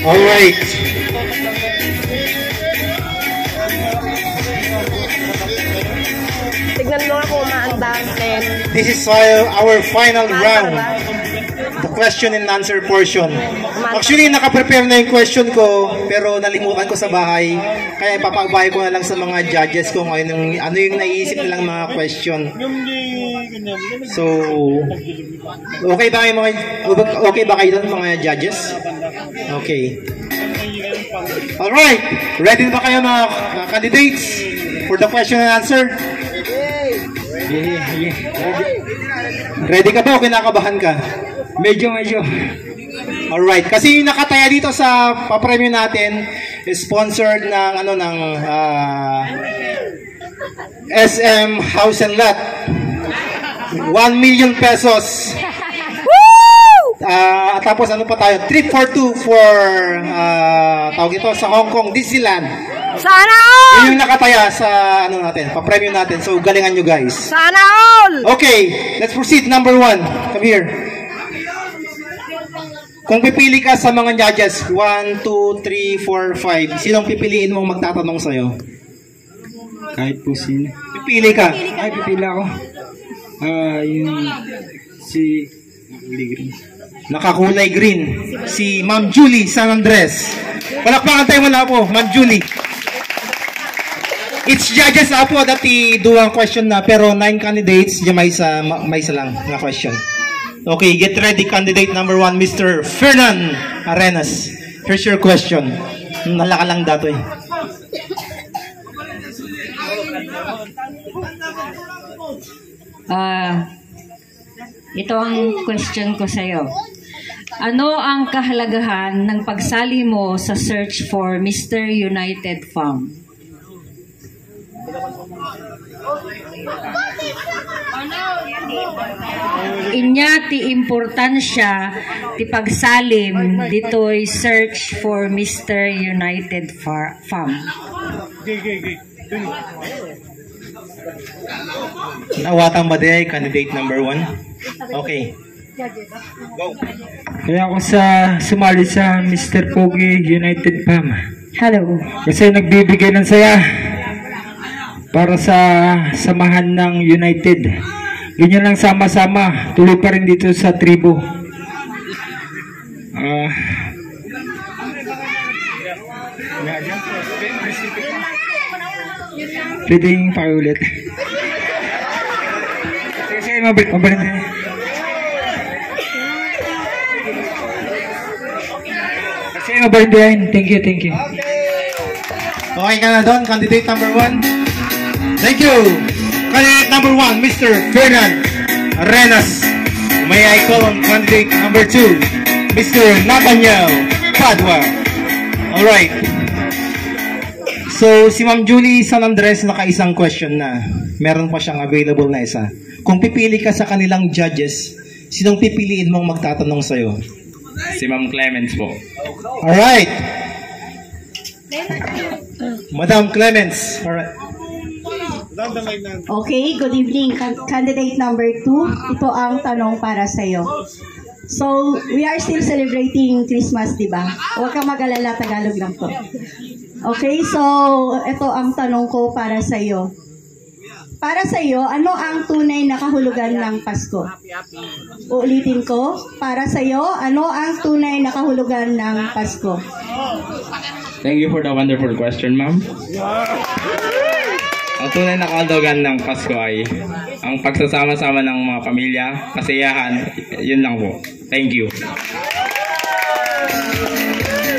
Alright. Tignan mo ako maandar, Ken. This is our final round. The question and answer portion. Actually, naka-prepare na yung question ko, pero nalimutan ko sa bahay. Kaya ipapabay ko na lang sa mga judges kung ano yung naiisip nilang mga question. So, okay ba kayo doon mga judges? Okay. Alright. Ready na ba kayo mga candidates for the question and answer? Ready ka ba o kinakabahan ka? Medyo. Alright, kasi yung nakataya dito sa papremyo natin is sponsored ng SM House and Lot. 1 million pesos. Tapos ano pa tayo? Trip for 2 for tawag ito sa Hong Kong Disneyland. Sana all! Yun yung nakataya sa papremyo natin. So galingan nyo guys. Sana all! Okay, let's proceed. Number 1. Come here. Kung pipili ka sa mga judges, 1, 2, 3, 4, 5, sinong pipiliin mong magtatanong sa'yo? Kahit po sino. Pipili ka. Ay, pipila ako. Yung si Nakakulay green. Si Ma'am Julie San Andres. Palakpakan tayo muna po, Ma'am Julie. It's judges na po dati duwang question na, pero 9 candidates, may isa lang na question. Okay, get ready, candidate number 1, Mr. Fernan Arenas. Here's your question. Nalaka lang dato eh. Ito ang question ko sa'yo. Ano ang kahalagahan ng pagsali mo sa search for Mr. United Farm? Inya ti importansya ti pagsalim ditoy search for Mr. United Farm. Nawatang ba day, candidate number 1? Okay. Go. Kaya ako sumali sa Mr. Pogi United Farm. Hello. Kasi nagbibigay ng saya para sa samahan ng United. Ganyan lang sama-sama. Tuloy pa rin dito sa tribo. Pwedeng paulit. Sige, mabalik din. Sige, mabalik din. Thank you. Okay ka na doon, candidate number 1? Thank you! Candidate number 1, Mr. Fernan Arenas. May I call on candidate number 2, Mr. Nathaniel Padua. Alright. So, si Ma'am Julie San Andres naka-isang question na. Meron pa siyang available na isa. Kung pipili ka sa kanilang judges, sinong pipiliin mong magtatanong sa'yo? Si Ma'am Clements po. Alright. Madam Clements. Alright. Okay, good evening. Candidate number 2, ito ang tanong para sa iyo. So, we are still celebrating Christmas, di ba? Huwag kang mag-alala, Tagalog lang to. Okay, so ito ang tanong ko para sa iyo. Para sa iyo, ano ang tunay na kahulugan ng Pasko? Uulitin ko, para sa iyo, ano ang tunay na kahulugan ng Pasko? Thank you for the wonderful question, ma'am. Ang tunay na kahulugan ng Pasko ay ang pagsasama-sama ng mga pamilya, kasiyahan, yun lang po. Thank you.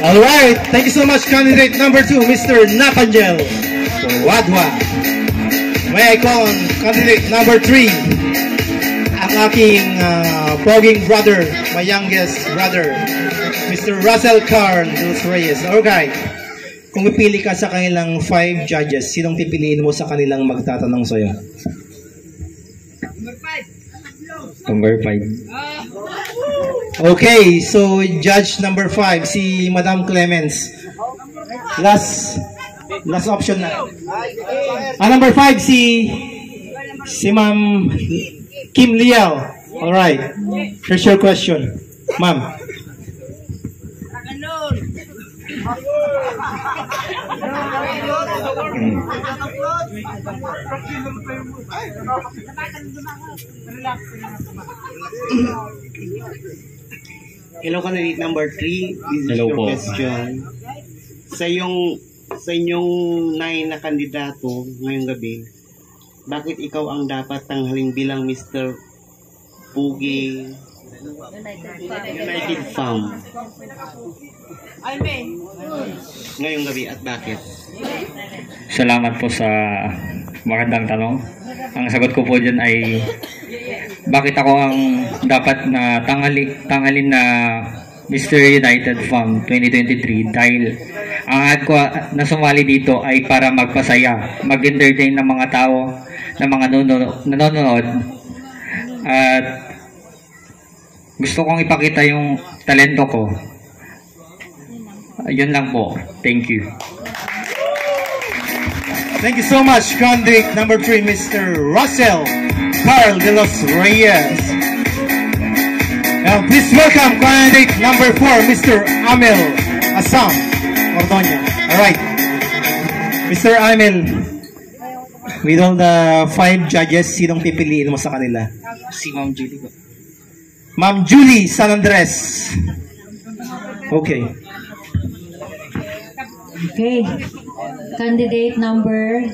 Alright, thank you so much, candidate number 2, Mr. Nathaniel Wadwa. May I call on candidate number 3, ang aking poging brother, my youngest brother, Mr. Russell Carl Dos Reyes. Okay. Kung pipili ka sa kanilang 5 judges, sinong pipiliin mo sa kanilang magtatanong sa'yo? Number 5. Okay, so judge number 5, si Madam Clements. Last option na. Number 5, si Ma'am Kim Liao. Alright, here's your question. Ma'am. Hello, candidate number 3. This is Hello your po. question. Sa inyong 9 na kandidato ngayong gabi, bakit ikaw ang dapat tanghalin bilang Mr. Pugi United Farm? Ngayong gabi at bakit? Salamat po sa magandang tanong. Ang sagot ko po dyan ay bakit ako ang dapat na tanghalin na Mr. United Farm 2023 dahil ang ad ko na sumali dito ay para magpasaya, mag-entertain ng mga tao, ng mga nanonood at gusto kong ipakita yung talento ko. Yun lang po. Thank you. Thank you so much, candidate number 3, Mr. Russell Carl de los Reyes. Now, please welcome candidate number 4, Mr. Amel Asam Ordonio. Alright. Mr. Amel, with all the 5 judges, sinong pipiliin mo sa kanila? Si Ma'am Julie po. Ma'am Julie San Andres. Okay. Okay. Candidate number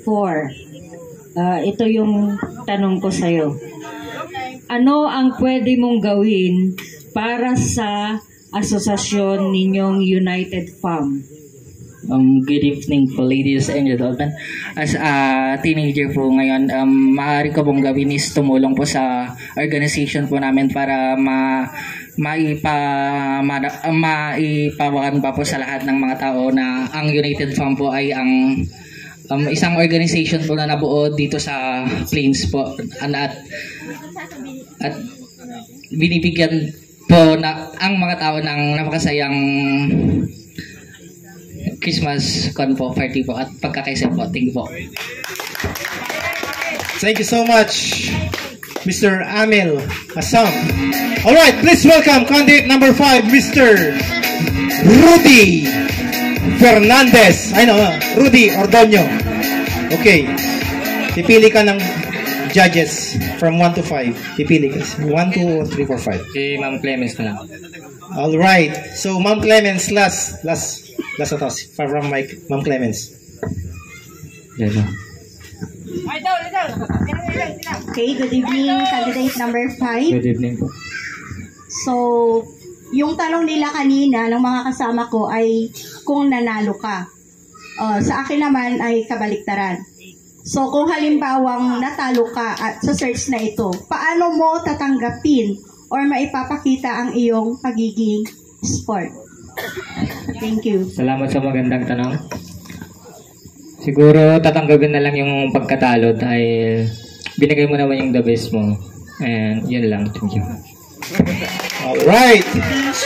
4. Ito yung tanong ko sa'yo. Ano ang pwede mong gawin para sa asosasyon ninyong United Farm? Good evening po, ladies and gentlemen. As a teenager po ngayon, maaari ko pong gawin is tumulong po sa organization po namin para maipawakan pa po sa lahat ng mga tao na ang United Farm po ay ang isang organization po na nabuo dito sa Plains po at binibigyan po na ang mga tao ng napakasayang Christmas party po at pagkakaisa po. Thank you po. Thank you so much, Mr. Amel Asam. Alright, please welcome candidate number 5, Mr. Rudy Fernandez. Rudy Ordonio. Okay. Pipili ka ng judges from 1 to 5. Pipili ka. 1, 2, 3, 4, 5. Si Ma'am Clemens na lang. Alright. So, Ma'am Clemens, last from Ma'am Clemens. Okay, good evening, candidate number 5. Good evening po. So, yung tanong nila kanina ng mga kasama ko ay kung nanalo ka. Sa akin naman ay kabaliktaran. So, kung halimbawang natalo ka at sa search na ito, paano mo tatanggapin or maipapakita ang iyong pagiging sport? Thank you. Salamat sa magandang tanong. Siguro tatanggapin na lang yung pagkatalo dahil binigay mo naman yung the best mo. And yun lang. Thank you. Alright.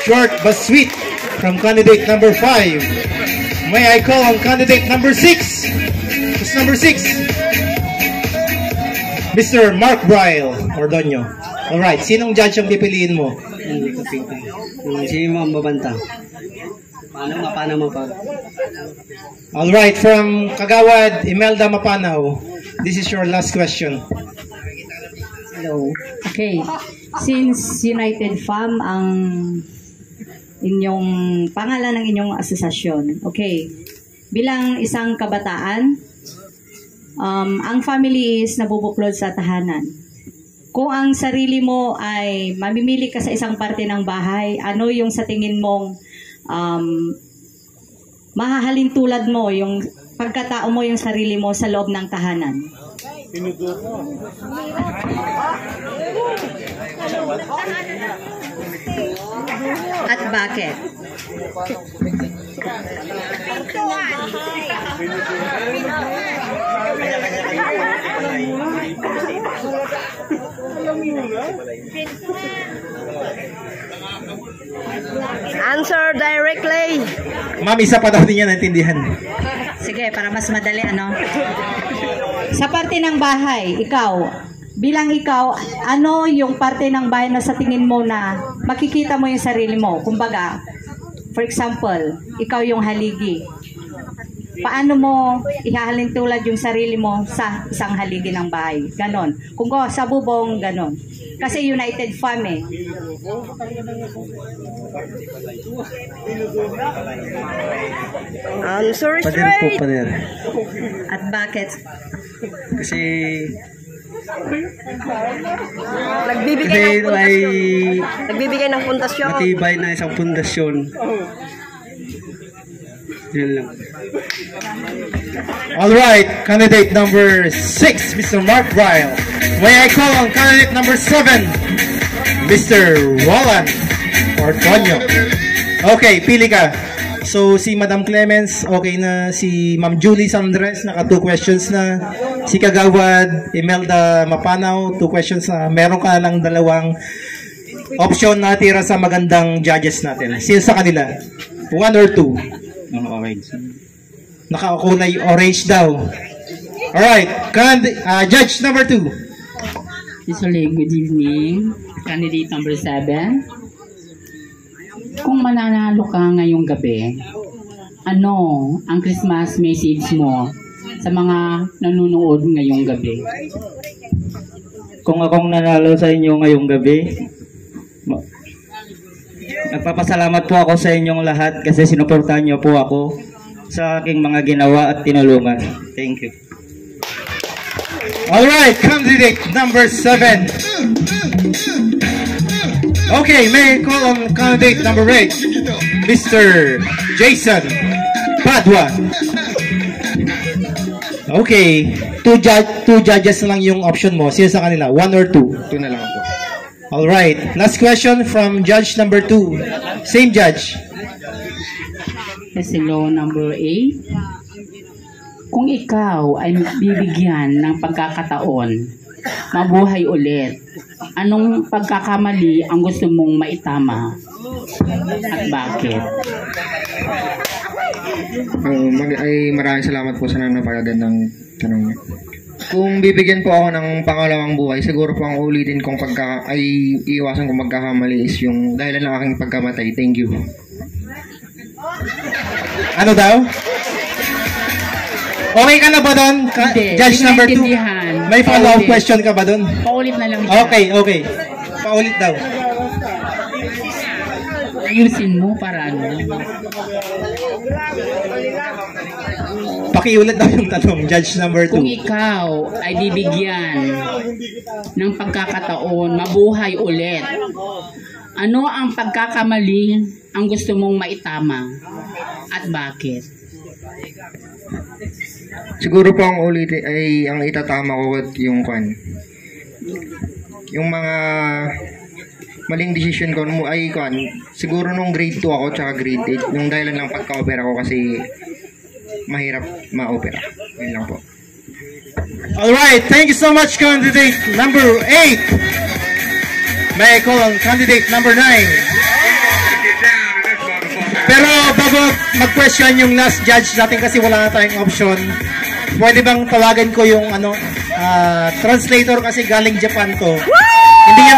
Short but sweet from candidate number 5. May I call on candidate number 6? Who's number 6? Mr. Mark Braille Ordonio. Alright. Sinong judge ang pipiliin mo? Hindi ko pipili. Si Ma'am Babanta. Paano mo pa? Alright. From Kagawad, Imelda Mapanaw. This is your last question. Hello. Okay. Since United Farm ang inyong pangalan ng inyong asosasyon. Okay. Bilang isang kabataan, ang family is nabubuklod sa tahanan. Kung ang sarili mo ay mamimili ka sa isang parte ng bahay, ano yung sa tingin mong mahahalin tulad mo, yung pagkatao mo, yung sarili mo sa loob ng tahanan? At bakit? Answer directly. Ma'am, isa pa daw din yan naintindihan. Sige, para mas madali, ano? Sa parte ng bahay, bilang ikaw, ano yung parte ng bahay na sa tingin mo na makikita mo yung sarili mo? Kumbaga, For example, ikaw yung haligi. Paano mo ihahalin tulad yung sarili mo sa isang haligi ng bahay? Ganon. Kung go sa bubong, ganon. Kasi United Farm eh. Answer Pader po, straight. pader. At bakit? Kasi Nagbibigay ng ito ay pundasyon. Nagbibigay ng pundasyon. matibay na isang pundasyon. Yun lang. Alright, candidate number 6, Mr. Mark Ryle. May I call on candidate number 7, Mr. Roland Ortonio. Okay, pili ka. So, si Madam Clemens, okay na. Si Ma'am Julie Sandres, naka 2 questions na. Si Kagawad, Imelda Mapanaw, 2 questions na. Meron ka lang 2 option na tira sa magandang judges natin. Sino sa kanila? 1 or 2? Naka-kulay orange daw. Alright, judge number 2. Usually, good evening. Candidate number 7. Kung mananalo ka ngayong gabi, ano ang Christmas message mo sa mga nanonood ngayong gabi? Kung akong nanalo sa inyo ngayong gabi, nagpapasalamat po ako sa inyong lahat kasi sinuportahan niyo po ako sa aking mga ginawa at tinulungan. Thank you. Alright, candidate number 7. Okay, may I call on candidate number 8, Mr. Jason Padua. Okay, 2 judges na lang yung option mo. Sino sa kanila? 1 or 2? 2 na lang po. Alright, last question from judge number 2. Same judge. Yes, hello, number 8. Kung ikaw ay bibigyan ng pagkakataon, mabuhay ulit, anong pagkakamali ang gusto mong maitama? At bakit? Maraming salamat po sa nanapagagad ng tanong niyo. Kung bibigyan po ako ng pangalawang buhay, siguro po ang ulitin kong iiwasan kong magkakamali is yung dahilan ng aking pagkamatay. Thank you. Ano daw? Okay ka na ba doon? Judge number 2. May follow-up question ka ba doon? Paulit na lang siya. Okay. Paulit daw. Ayusin mo para ano? Pakiulit daw yung tanong, judge number 2. Kung ikaw ay bibigyan ng pagkakataon, mabuhay ulit, ano ang pagkakamali ang gusto mong maitama? At bakit? Siguro po ang ulitin ay ang itatama ko at yung mga maling decision ko ay siguro nung grade 2 ako tsaka grade 8 yung dahilan lang pagka-opera ko kasi mahirap ma-opera. Yun lang po. Alright, thank you so much candidate number 8. May I call on candidate number 9. Pero bago mag-question yung last judge natin kasi wala na tayong option, pwede bang tawagan ko yung translator kasi galing Japan to. Hindi niya